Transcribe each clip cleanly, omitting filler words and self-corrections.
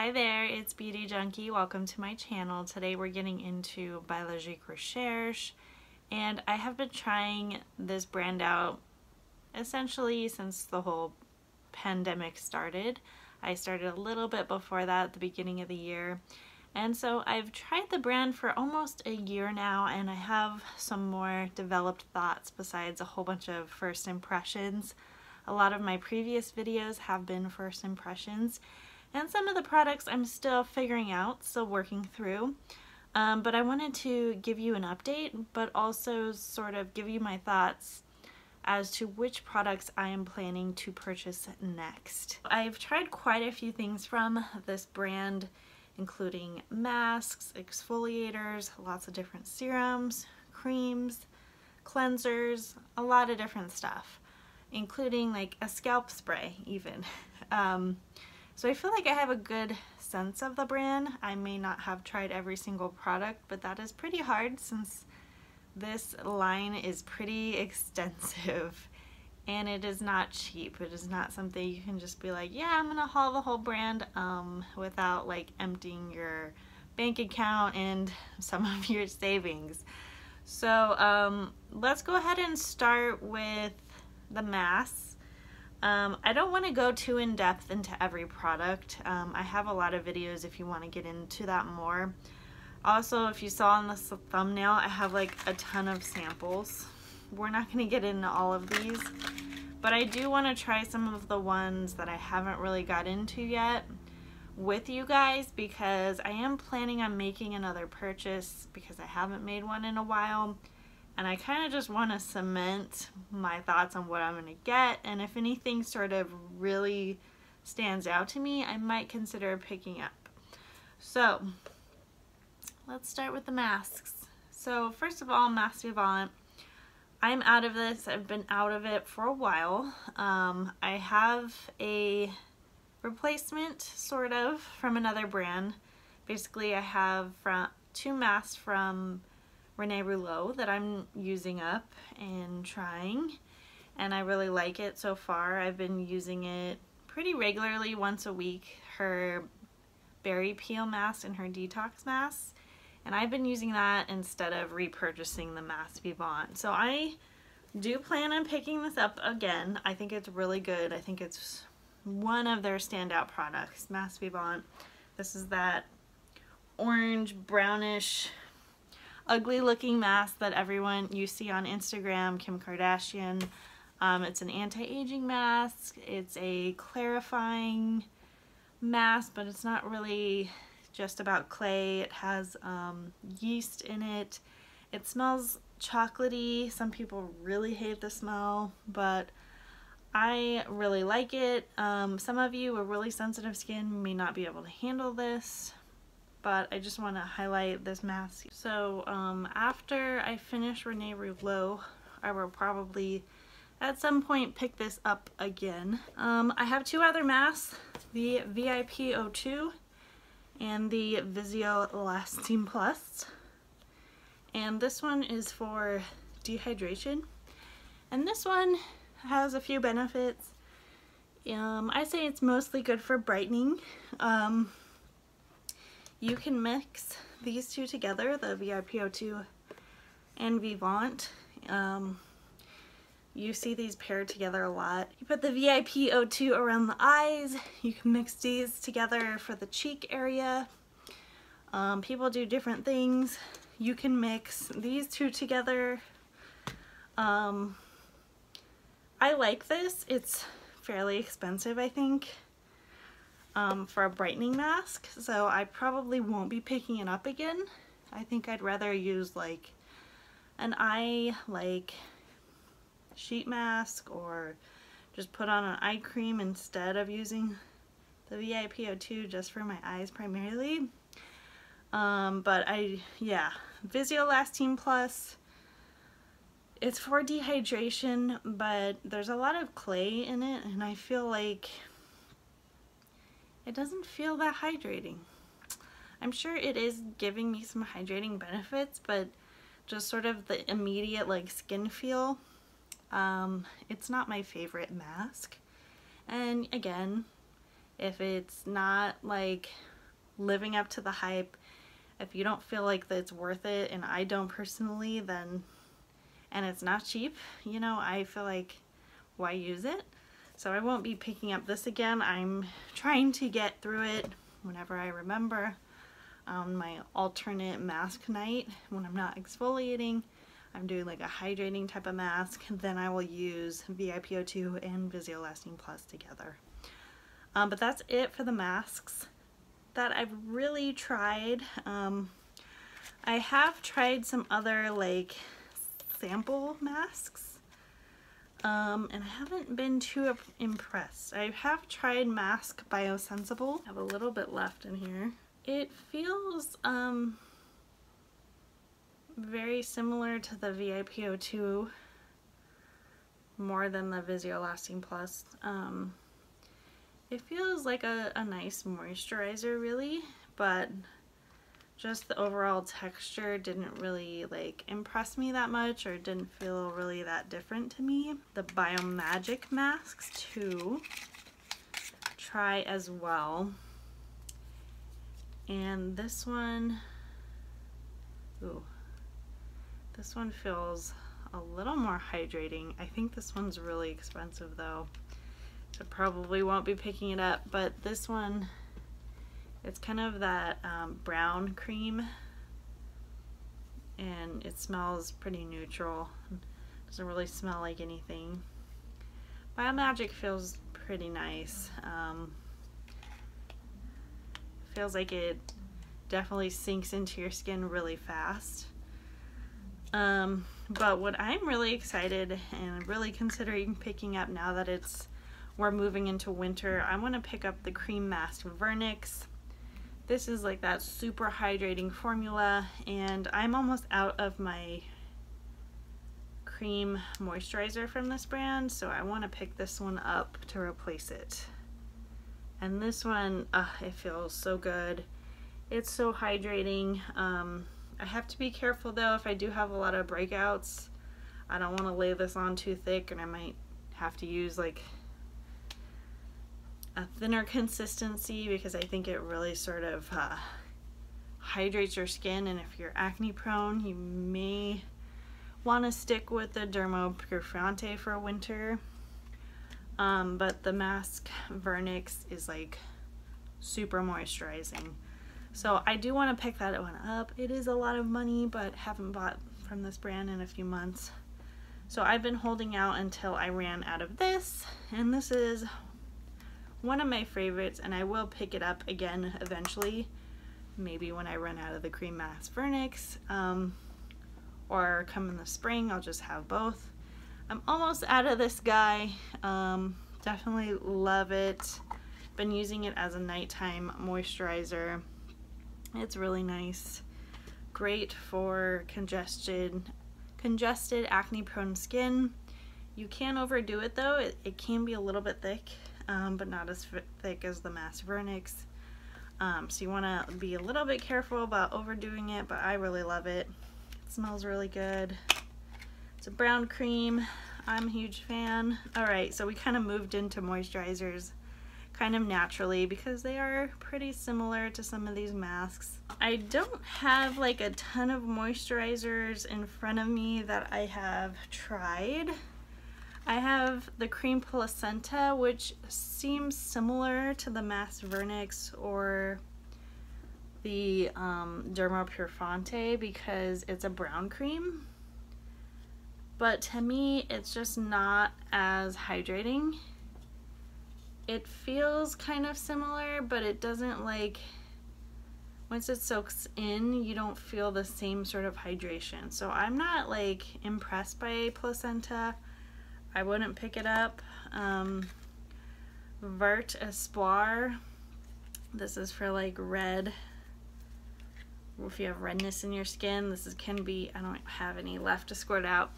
Hi there, it's Beauty Junkie. Welcome to my channel. Today we're getting into Biologique Recherche, and I have been trying this brand out essentially since the whole pandemic started. I started a little bit before that at the beginning of the year, and so I've tried the brand for almost a year now, and I have some more developed thoughts besides a whole bunch of first impressions. A lot of my previous videos have been first impressions, and some of the products I'm still figuring out, still working through. But I wanted to give you an update, but also sort of give you my thoughts as to which products I am planning to purchase next. I've tried quite a few things from this brand, including masks, exfoliators, lots of different serums, creams, cleansers, a lot of different stuff, including like a scalp spray even. So I feel like I have a good sense of the brand. I may not have tried every single product, but that is pretty hard since this line is pretty extensive and it is not cheap. It is not something you can just be like, yeah, I'm gonna haul the whole brand without like emptying your bank account and some of your savings. So let's go ahead and start with the masks. I don't want to go too in depth into every product. I have a lot of videos if you want to get into that more. Also, if you saw in the thumbnail, I have like a ton of samples. We're not going to get into all of these, but I do want to try some of the ones that I haven't really got into yet with you guys, because I am planning on making another purchase because I haven't made one in a while. And I kind of just want to cement my thoughts on what I'm going to get, and if anything sort of really stands out to me, I might consider picking up. So let's start with the masks. So first of all, Masque Vivant. I'm out of this. I've been out of it for a while. I have a replacement sort of from another brand. Basically, I have two masks from Loreal that I'm using up and trying, and I really like it so far. I've been using it pretty regularly, once a week, her berry peel mask and her detox mask, and I've been using that instead of repurchasing the Masque Vivant. So I do plan on picking this up again. I think it's really good. I think it's one of their standout products, Masque Vivant. This is that orange brownish ugly looking mask that everyone you see on Instagram, Kim Kardashian. It's an anti-aging mask. It's a clarifying mask, but it's not really just about clay. It has yeast in it. It smells chocolatey. Some people really hate the smell, but I really like it. Some of you with really sensitive skin may not be able to handle this, but I just want to highlight this mask. So after I finish Loreal, I will probably at some point pick this up again. I have two other masks, the VIP 02 and the Visio Lasting Plus. And this one is for dehydration. And this one has a few benefits. I say it's mostly good for brightening. You can mix these two together, the VIP 02 and Vivant. You see these paired together a lot. You put the VIP 02 around the eyes. You can mix these together for the cheek area. People do different things. You can mix these two together. I like this. It's fairly expensive, I think, for a brightening mask, so I probably won't be picking it up again. I think I'd rather use like an eye sheet mask, or just put on an eye cream instead of using the VIP 02 just for my eyes primarily. But Visio Lasting Plus, it's for dehydration, but there's a lot of clay in it, and I feel like it doesn't feel that hydrating. I'm sure it is giving me some hydrating benefits, but just sort of the immediate like skin feel, it's not my favorite mask. And again, if it's not like living up to the hype. If you don't feel like that it's worth it, and I don't personally, then, and it's not cheap, you know, I feel like why use it? So I won't be picking up this again. I'm trying to get through it whenever I remember on my alternate mask night when I'm not exfoliating. I'm doing like a hydrating type of mask, then I will use VIPO2 and Visio-Lasting Plus together. But that's it for the masks that I've really tried. I have tried some other like sample masks, and I haven't been too impressed. I have tried Mask Biosensible. I have a little bit left in here. It feels very similar to the VIPO2 more than the Visio-Lasting Plus. It feels like a nice moisturizer really, but just the overall texture didn't really like impress me that much, or didn't feel really that different to me. The Biologique masks to try as well. And this one, ooh, this one feels a little more hydrating. I think this one's really expensive though, so probably won't be picking it up. But this one, it's kind of that brown cream, and it smells pretty neutral. Doesn't really smell like anything. Biologique feels pretty nice. Feels like it definitely sinks into your skin really fast. But what I'm really excited and really considering picking up now that we're moving into winter, I want to pick up the Cream Mask Vernix. This is like that super hydrating formula, and I'm almost out of my cream moisturizer from this brand, so I want to pick this one up to replace it. And this one, it feels so good. It's so hydrating. I have to be careful though, if I do have a lot of breakouts, I don't want to lay this on too thick, and I might have to use like a thinner consistency, because I think it really sort of hydrates your skin, and if you're acne prone, you may want to stick with the Dermo Pure Fronte for winter. But the Mask Vernix is like super moisturizing. So I do want to pick that one up. It is a lot of money, but haven't bought from this brand in a few months. So I've been holding out until I ran out of this, and this is one of my favorites, and I will pick it up again eventually, maybe when I run out of the Cream Mask Vernix, or come in the spring. I'll just have both. I'm almost out of this guy. Definitely love it. Been using it as a nighttime moisturizer. It's really nice. Great for congested acne prone skin. You can overdo it though. It can be a little bit thick, but not as thick as the Mask Vernix. So you want to be a little bit careful about overdoing it, but I really love it. It smells really good. It's a brown cream. I'm a huge fan. Alright, so we kind of moved into moisturizers kind of naturally because they are pretty similar to some of these masks. I don't have like a ton of moisturizers in front of me that I have tried. I have the Cream Placenta, which seems similar to the Mask Vernix or the Dermo Pure Fronte because it's a brown cream. But to me, it's just not as hydrating. It feels kind of similar, but it doesn't, like, once it soaks in, you don't feel the same sort of hydration. So I'm not like impressed by Placenta. I wouldn't pick it up. Vert Espoir. This is for like red. If you have redness in your skin, can be, I don't have any left to squirt out.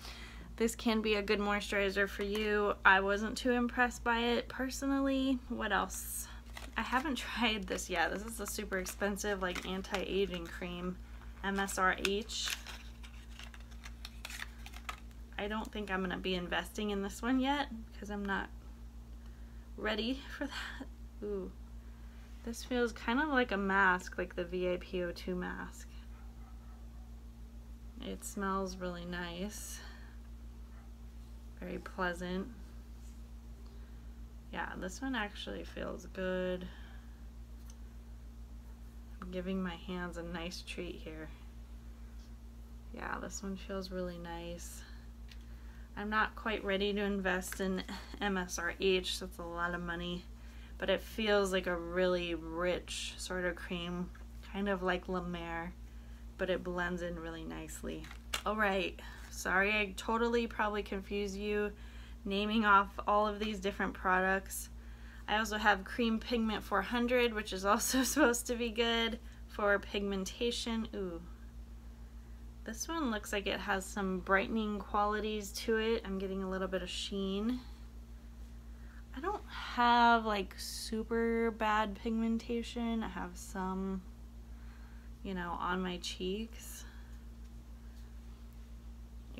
This can be a good moisturizer for you. I wasn't too impressed by it personally. What else? I haven't tried this yet. This is a super expensive like anti-aging cream, MSRH. I don't think I'm gonna be investing in this one yet because I'm not ready for that. Ooh, This feels kind of like a mask, like the VIPO2 mask. It smells really nice. Very pleasant. Yeah, this one actually feels good. I'm giving my hands a nice treat here. Yeah, this one feels really nice. I'm not quite ready to invest in MSRH, so it's a lot of money, but it feels like a really rich sort of cream, kind of like La Mer, but it blends in really nicely. All right, sorry I totally probably confused you naming off all of these different products. I also have Cream Pigment 400, which is also supposed to be good for pigmentation. Ooh. This one looks like it has some brightening qualities to it. I'm getting a little bit of sheen. I don't have like super bad pigmentation. I have some, you know, on my cheeks.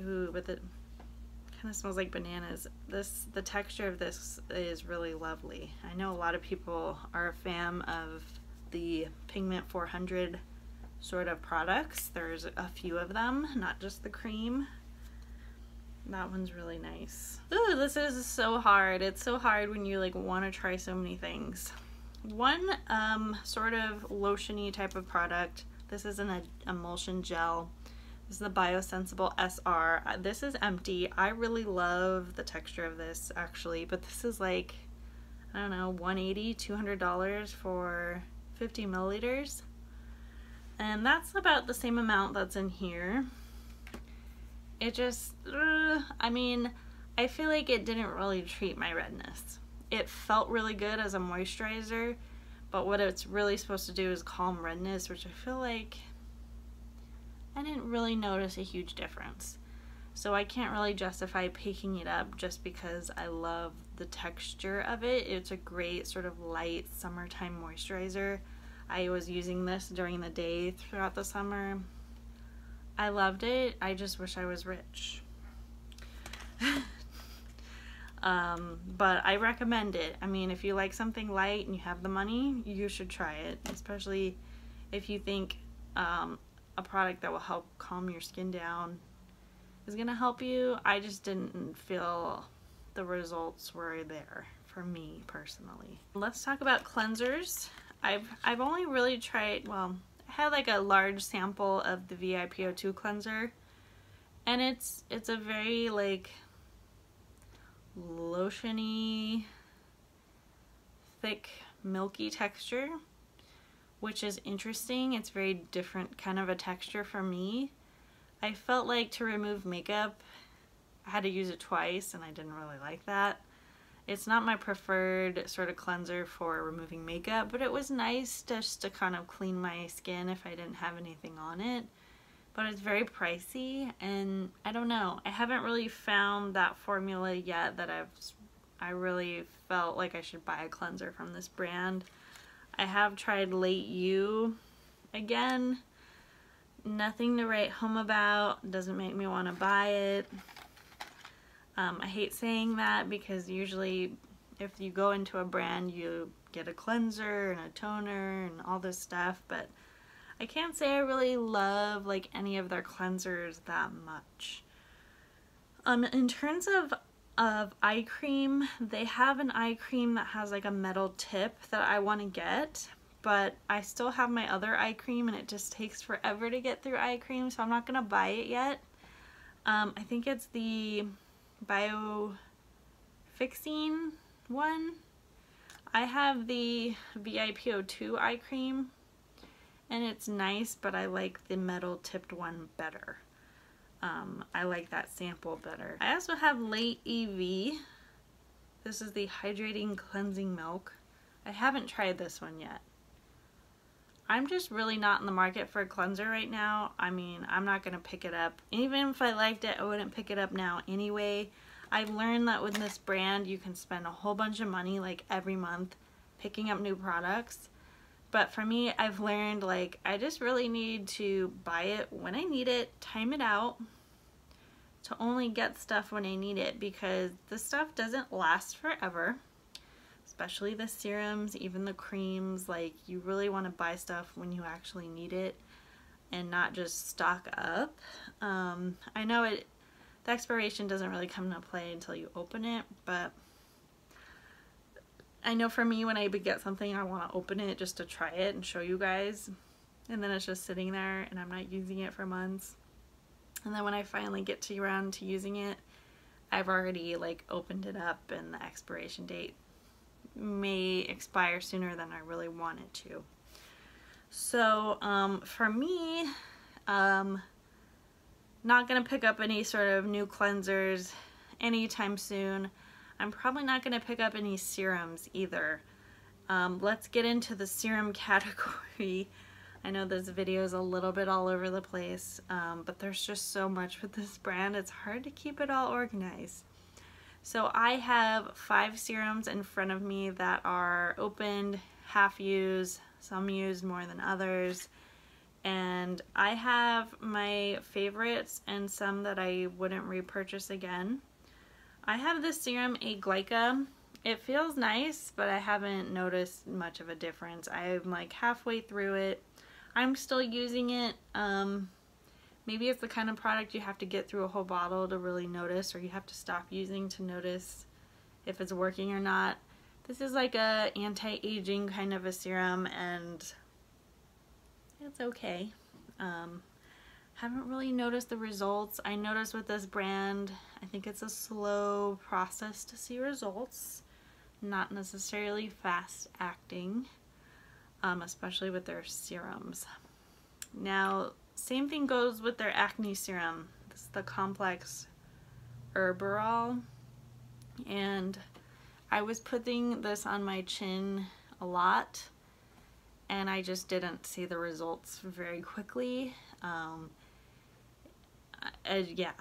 Ooh, but it kind of smells like bananas. The texture of this is really lovely. I know a lot of people are a fan of the Pigment 400 sort of products. There's a few of them, not just the cream. That one's really nice. Ooh, this is so hard. It's so hard when you like want to try so many things. One sort of lotiony type of product. This is an emulsion gel. This is the Biosensible SR. This is empty. I really love the texture of this actually, but this is like, I don't know, $180, $200 for 50 milliliters. And that's about the same amount that's in here. It just, I mean, I feel like it didn't really treat my redness. It felt really good as a moisturizer, but what it's really supposed to do is calm redness, which I feel like I didn't really notice a huge difference. So I can't really justify picking it up just because I love the texture of it. It's a great sort of light summertime moisturizer. I was using this during the day throughout the summer. I loved it. I just wish I was rich. But I recommend it. I mean, if you like something light and you have the money, you should try it, especially if you think a product that will help calm your skin down is gonna help you. I just didn't feel the results were there for me personally. Let's talk about cleansers. I've only really tried, well, I had like a large sample of the VIPO2 cleanser, and it's a very like lotiony, thick, milky texture, which is interesting. It's very different kind of a texture for me. I felt like to remove makeup, I had to use it twice, and I didn't really like that. It's not my preferred sort of cleanser for removing makeup, but it was nice just to kind of clean my skin if I didn't have anything on it. But it's very pricey, and I don't know. I haven't really found that formula yet that I really felt like I should buy a cleanser from this brand. I have tried Late You again. Nothing to write home about. Doesn't make me want to buy it. I hate saying that because usually if you go into a brand you get a cleanser and a toner and all this stuff, but I can't say I really love like any of their cleansers that much. In terms of eye cream, they have an eye cream that has like a metal tip that I want to get, but I still have my other eye cream and it just takes forever to get through eye cream, so I'm not gonna buy it yet. I think it's the Bio Fixing one. I have the VIPO2 eye cream and it's nice, but I like the metal tipped one better. I like that sample better. I also have Late EV. This is the Hydrating Cleansing Milk. I haven't tried this one yet. I'm just really not in the market for a cleanser right now. I mean, I'm not gonna pick it up. Even if I liked it, I wouldn't pick it up now anyway. I've learned that with this brand, you can spend a whole bunch of money like every month picking up new products. But for me, I've learned like I just really need to buy it when I need it, time it out to only get stuff when I need it, because this stuff doesn't last forever. especially the serums, even the creams. Like, you really want to buy stuff when you actually need it and not just stock up. I know the expiration doesn't really come into play until you open it, but I know for me, when I get something, I want to open it just to try it and show you guys, and then it's just sitting there and I'm not using it for months. And then when I finally get around to using it, I've already like opened it up and the expiration date may expire sooner than I really want it to. So for me, not gonna pick up any sort of new cleansers anytime soon. I'm probably not gonna pick up any serums either. Let's get into the serum category. I know this video is a little bit all over the place, but there's just so much with this brand, it's hard to keep it all organized. So I have 5 serums in front of me that are opened, half used, some used more than others. And I have my favorites and some that I wouldn't repurchase again. I have this serum, Glyca. It feels nice, but I haven't noticed much of a difference. I'm like halfway through it. I'm still using it. Maybe it's the kind of product you have to get through a whole bottle to really notice, or you have to stop using to notice if it's working or not. This is like a anti-aging kind of a serum, and it's okay. Haven't really noticed the results. I noticed with this brand, I think it's a slow process to see results, not necessarily fast acting, especially with their serums. Now, same thing goes with their acne serum. This is the complex Erborian, and I was putting this on my chin a lot, and I just didn't see the results very quickly. Yeah,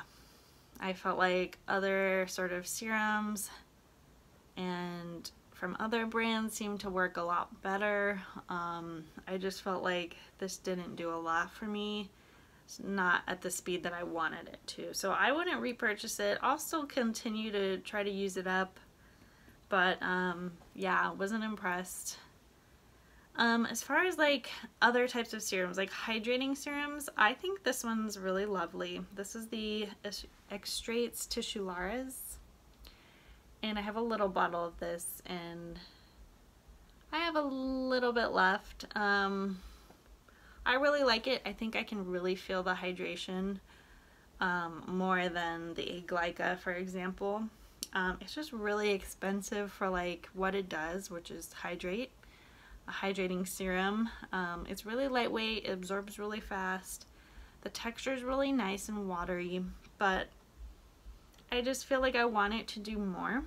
I felt like other sort of serums and from other brands seemed to work a lot better. I just felt like this didn't do a lot for me. It's not at the speed that I wanted it to. So I wouldn't repurchase it. I'll still continue to try to use it up, but yeah, wasn't impressed. As far as like other types of serums, like hydrating serums, I think this one's really lovely. This is the Extraits Tissulares, and I have a little bottle of this, and I have a little bit left. I really like it. I think I can really feel the hydration more than the Glyca, for example. It's just really expensive for like what it does, which is hydrate. A hydrating serum. It's really lightweight, it absorbs really fast. The texture is really nice and watery, but I just feel like I want it to do more.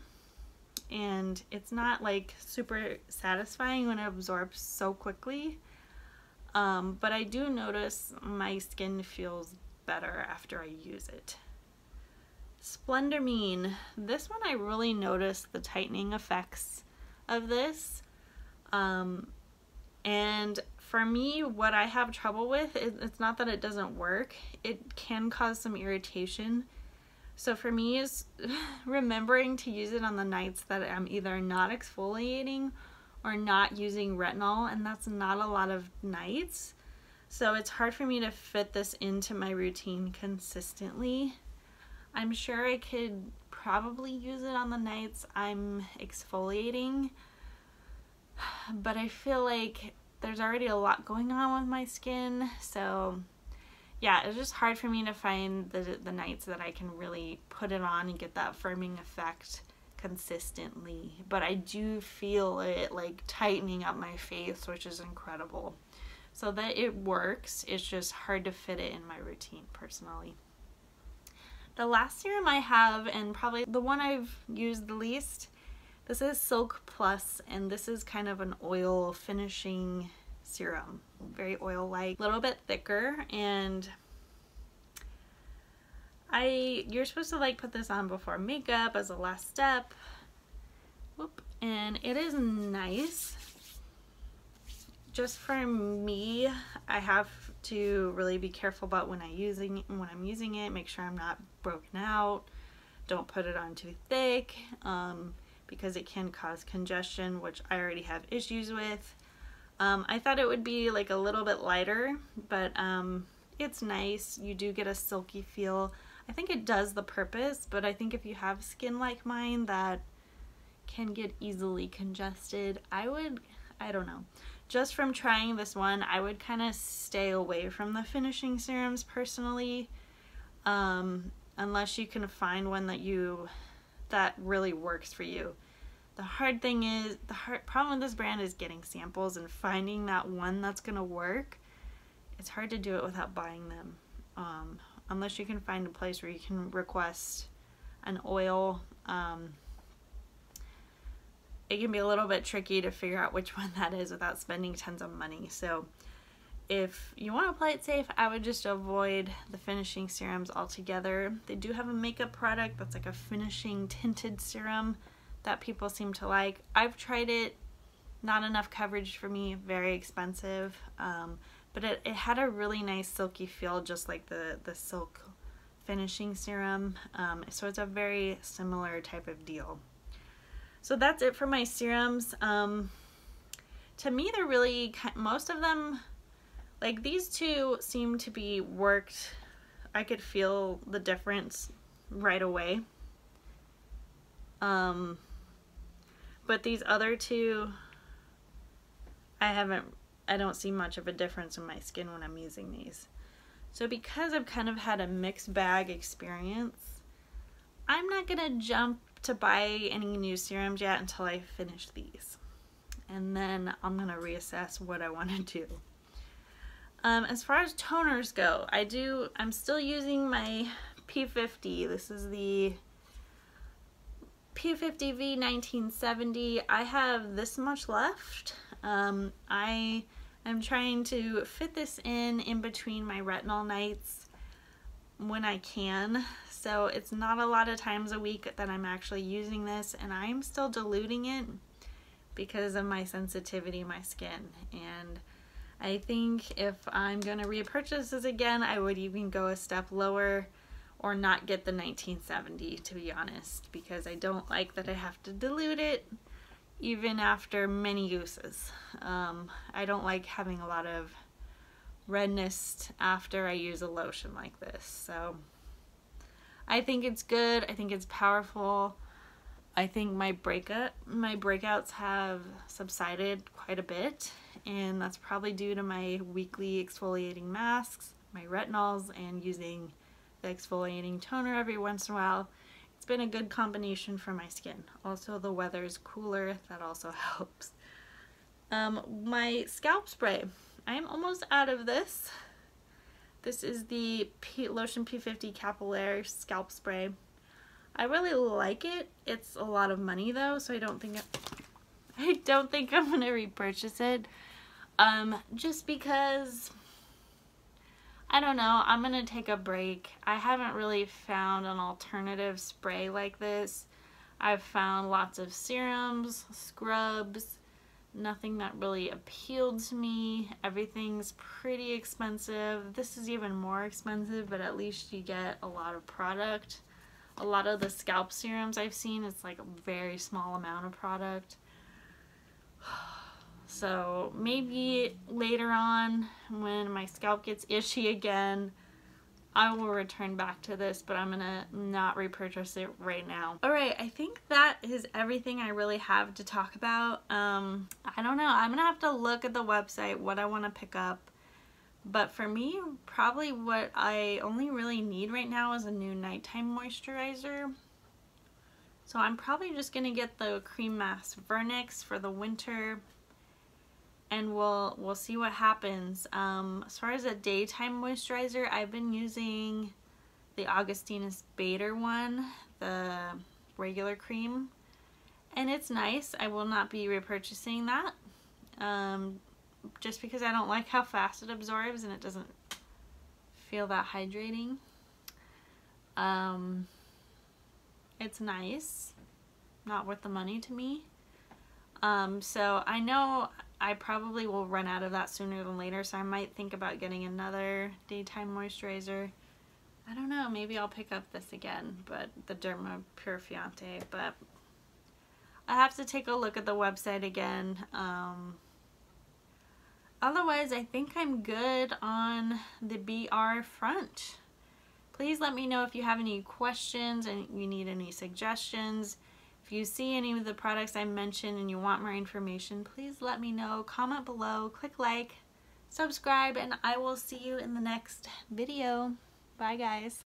And it's not like super satisfying when it absorbs so quickly. But I do notice my skin feels better after I use it. Splendormine. This one I really noticed the tightening effects of this. And for me, what I have trouble with, it's not that it doesn't work, it can cause some irritation. So for me, is remembering to use it on the nights that I'm either not exfoliating or not using retinol, and that's not a lot of nights. So it's hard for me to fit this into my routine consistently. I'm sure I could probably use it on the nights I'm exfoliating, but I feel like there's already a lot going on with my skin, so yeah, it's just hard for me to find the nights that I can really put it on and get that firming effect consistently. But I do feel it like tightening up my face, which is incredible. So that it works, it's just hard to fit it in my routine personally. The last serum I have, and probably the one I've used the least, this is Silk Plus, and this is kind of an oil finishing serum. Very oil-like, a little bit thicker, and you're supposed to like put this on before makeup as a last step. Whoop. And it is nice. Just for me, I have to really be careful about when I'm using it, make sure I'm not broken out. Don't put it on too thick. because it can cause congestion, which I already have issues with. I thought it would be like a little bit lighter, but it's nice. You do get a silky feel. I think it does the purpose, but I think if you have skin like mine that can get easily congested, I don't know. Just from trying this one, I would kind of stay away from the finishing serums personally, unless you can find one that really works for you. The hard problem with this brand is getting samples and finding that one that's gonna work. It's hard to do it without buying them, unless you can find a place where you can request an oil. It can be a little bit tricky to figure out which one that is without spending tons of money. So if you want to play it safe, I would just avoid the finishing serums altogether. They do have a makeup product that's like a finishing tinted serum that people seem to like. I've tried it, not enough coverage for me, very expensive, but it had a really nice silky feel, just like the silk finishing serum. So it's a very similar type of deal. So that's it for my serums. To me, they're really, most of them, like these two seem to be worked. I could feel the difference right away. But these other two, I don't see much of a difference in my skin when I'm using these. So because I've kind of had a mixed bag experience, I'm not gonna jump to buy any new serums yet until I finish these, and then I'm gonna reassess what I want to do. As far as toners go, I'm still using my P50. This is the P50V 1970. I have this much left. I am trying to fit this in between my retinol nights when I can. So it's not a lot of times a week that I'm actually using this, and I'm still diluting it because of my sensitivity to my skin. And I think if I'm gonna repurchase this again, I would even go a step lower or not get the 1970, to be honest, because I don't like that I have to dilute it even after many uses. I don't like having a lot of redness after I use a lotion like this. So I think it's good. I think it's powerful. I think my breakouts have subsided quite a bit, and that's probably due to my weekly exfoliating masks, my retinols, and using the exfoliating toner every once in a while. It's been a good combination for my skin. Also, the weather is cooler. That also helps. My scalp spray. I am almost out of this. This is the Lotion P50 Capillary Scalp Spray. I really like it. It's a lot of money though, so I don't think I'm gonna repurchase it. Just because, I don't know, I'm gonna take a break. I haven't really found an alternative spray like this. I've found lots of serums, scrubs, nothing that really appealed to me. Everything's pretty expensive. This is even more expensive, but at least you get a lot of product. A lot of the scalp serums I've seen, it's like a very small amount of product. So maybe later on, when my scalp gets itchy again, I will return back to this, but I'm gonna not repurchase it right now. Alright, I think that is everything I really have to talk about. I don't know, I'm gonna have to look at the website what I want to pick up. But for me, probably what I only really need right now is a new nighttime moisturizer. So I'm probably just gonna get the Cream Mask Vernix for the winter, and we'll see what happens. As far as a daytime moisturizer, I've been using the Augustinus Bader one, the regular cream, and it's nice. I will not be repurchasing that, just because I don't like how fast it absorbs and it doesn't feel that hydrating. It's nice, not worth the money to me. So I know I probably will run out of that sooner than later, so I might think about getting another daytime moisturizer. I don't know, maybe I'll pick up this again, but the Derma Purifiante. But I have to take a look at the website again. Otherwise, I think I'm good on the BR front. Please let me know if you have any questions and you need any suggestions. If you see any of the products I mentioned and you want more information, please let me know. Comment below, click like, subscribe, and I will see you in the next video. Bye guys.